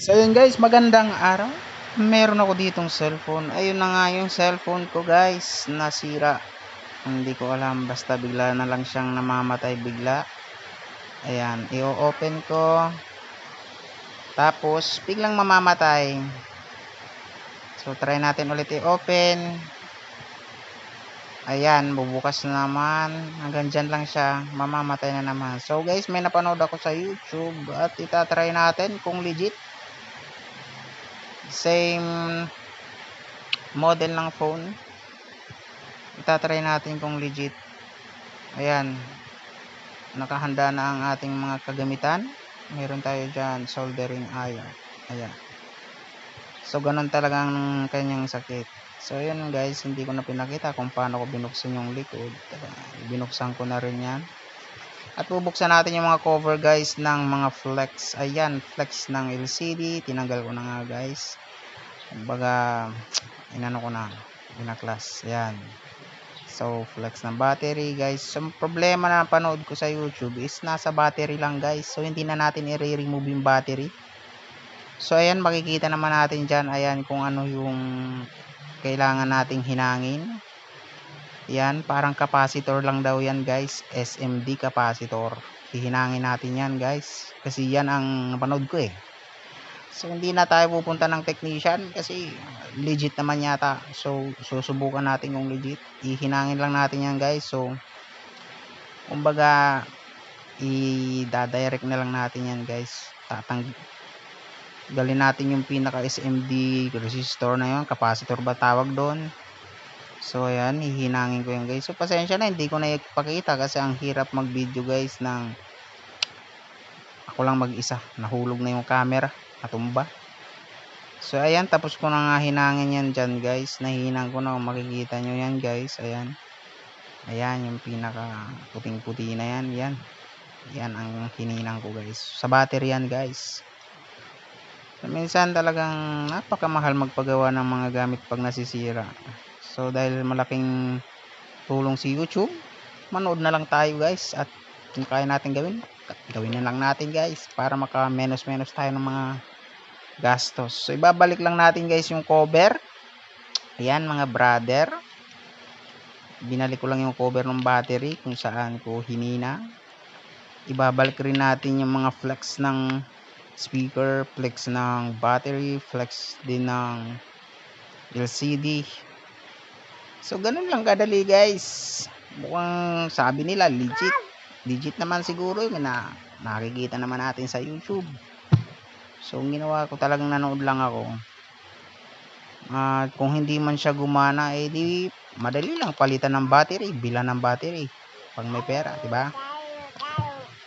So yun guys, magandang araw. Meron ako ditong cellphone. Ayun na nga yung cellphone ko guys, nasira. Hindi ko alam, basta bigla na lang siyang namamatay bigla. Ayan, i-open ko. Tapos biglang mamamatay. So try natin ulit i-open. Ayan, bubukas na naman. Hanggang dyan lang siya, mamamatay na naman. So guys, may napanood ako sa YouTube at itatry natin kung legit. Same model ng phone. Itatry natin kung legit. Ayan, nakahanda na ang ating mga kagamitan. Meron tayo dyan, soldering iron. Ayan. So ganun talaga ang kanyang sakit. So yun guys, hindi ko na pinakita kung paano ko binuksan yung likod. Binuksan ko na rin yan. At bubuksan natin yung mga cover guys ng mga flex. Ayan, flex ng LCD. Tinanggal ko na nga guys. Kumbaga, inano ko na, pinaklas. Ayan. So flex ng battery guys. So problema na panood ko sa YouTube is nasa battery lang guys. So hindi na natin i-remove yung battery. So ayan, makikita naman natin dyan. Ayan kung ano yung kailangan nating hinangin. Yan, parang capacitor lang daw yan guys. SMD capacitor. Hihinangin natin yan guys. Kasi yan ang napanood ko eh. So hindi na tayo pupunta ng technician kasi legit naman yata. So susubukan natin yung legit. Ihinangin lang natin yan guys. So kumbaga i-direct na lang natin yan guys. Galin natin yung pinaka SMD resistor na yun, capacitor ba tawag doon. So ayan, hihinangin ko yan guys. So pasensya na, hindi ko na ipakita kasi ang hirap mag video guys ng ako lang mag-isa. Nahulog na yung camera, natumba. So ayan, tapos ko na nga hinangin yan dyan guys. Nahinang ko na, makikita nyo yan guys. Ayan, ayan yung pinaka puting puti na yan. Yan, yan ang hininang ko guys. Sa battery yan guys. Minsan talagang napakamahal magpagawa ng mga gamit pag nasisira. So dahil malaking tulong si YouTube, manood na lang tayo guys. At kung kaya natin gawin, gawin na lang natin guys. Para maka menos tayo ng mga gastos. So ibabalik lang natin guys yung cover. Ayan mga brother. Binalik ko lang yung cover ng battery kung saan ko hinina. Ibabalik rin natin yung mga flex ng speaker, flex ng battery, flex din ng LCD. So ganun lang kadali guys. Mukhang sabi nila legit. Legit naman siguro yun na nakikita naman natin sa YouTube. So ang ginawa ko talagang nanood lang ako. At kung hindi man siya gumana, eh di madali lang palitan ng battery, bilan ng battery pag may pera, di ba?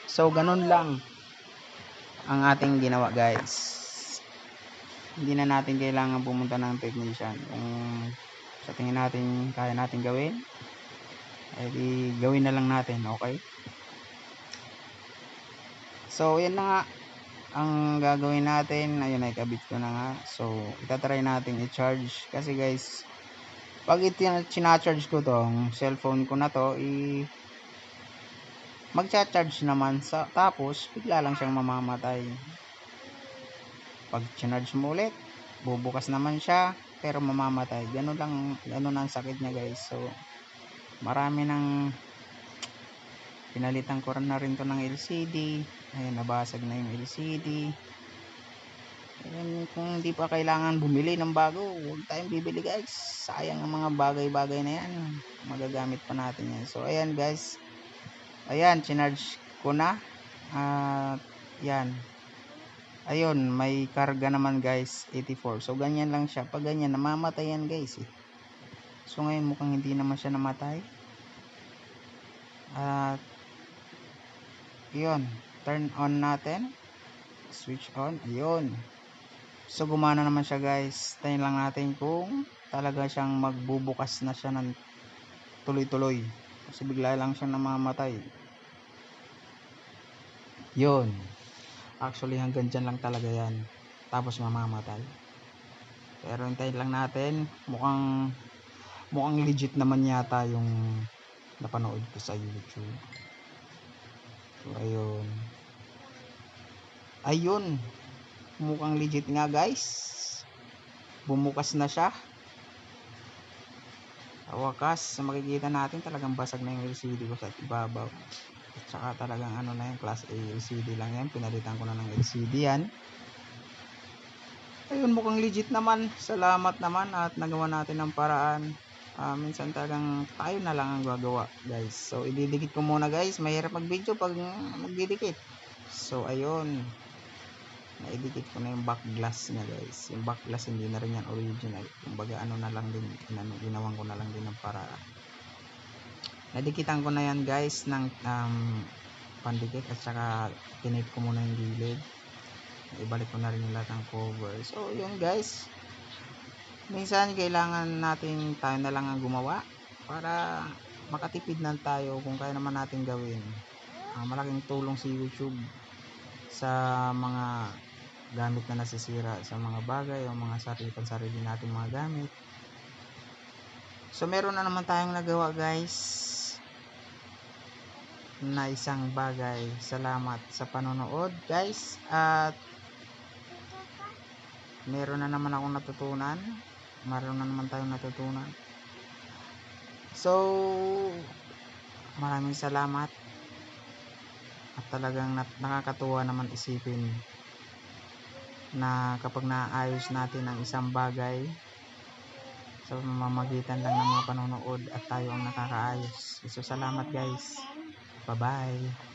So ganun lang ang ating ginawa guys. Hindi na natin kailangan pumunta ng technician. Kung sa tingin natin kaya natin gawin, eh di gawin na lang natin, okay? So yan na nga ang gagawin natin. Ayun, ay kabit ko na nga. So itatry natin i-charge kasi guys, pag tina-charge ko tong cellphone ko na to, magcha-charge naman sa, tapos bigla lang siyang mamamatay. Pag charge mo ulit, bubukas naman siya pero mamamatay. Ganun lang, ganun ang sakit niya guys. So marami nang pinalitan ko na rin to ng LCD. Ayun, nabasag na yung LCD. Ayun, kung hindi pa kailangan bumili ng bago, huwag tayong bibili guys. Sayang ang mga bagay-bagay na yan. Magagamit pa natin yan. So ayan guys, ayan, chinarge ko na. At yan, ayun, may karga naman guys, 84. So ganyan lang siya. Pag ganyan, namamatay yan guys eh. So ngayon mukhang hindi naman siya namatay. At yun, turn on natin, switch on, ayun. So gumana naman siya guys. Tayin lang natin kung talaga siyang magbubukas na siya ng tuloy-tuloy. Kasi bigla lang siyang namamatay. Yun. Actually hanggang dyan lang talaga yan. Tapos mamamatay. Pero hintayin lang natin. Mukhang legit naman yata yung napanood ko sa YouTube. So ayun. Ayun. Mukhang legit nga guys. Bumukas na siya. Sa wakas, makikita natin talagang basag na yung LCD ko sa ibabaw. At saka talagang ano na yung class A LCD lang yan. Pinalitan ko na ng LCD yan. Ayun, mukhang legit naman. Salamat naman at nagawa natin ng paraan. Minsan talagang tayo na lang ang gagawa guys. So ididikit ko muna guys. Mahirap mag video pag magdidikit. So ayun, naidikit ko na yung back glass niya guys. Yung back glass hindi na rin yan original. Kumbaga ano na lang din, ginawan ko na lang din ng paraan. Nadikitan ko na yan guys ng pandikit at saka tinip ko muna yung gilid. Ibalik ko na rin yung lahat ng cover. So yun guys, minsan kailangan natin tayo na lang ang gumawa para makatipid na tayo kung kaya naman natin gawin. Malaking tulong si YouTube sa mga gamit na nasisira, sa mga bagay o mga sarili nating mga gamit. So meron na naman tayong nagawa guys na isang bagay. Salamat sa panonood guys, at meron na naman akong natutunan. Meron na naman tayong natutunan. So maraming salamat. At talagang nakakatuwa naman isipin na kapag naayos natin ang isang bagay sa mamamagitan lang ng mga panonood at tayo ang nakakaayos. So salamat guys. Bye bye.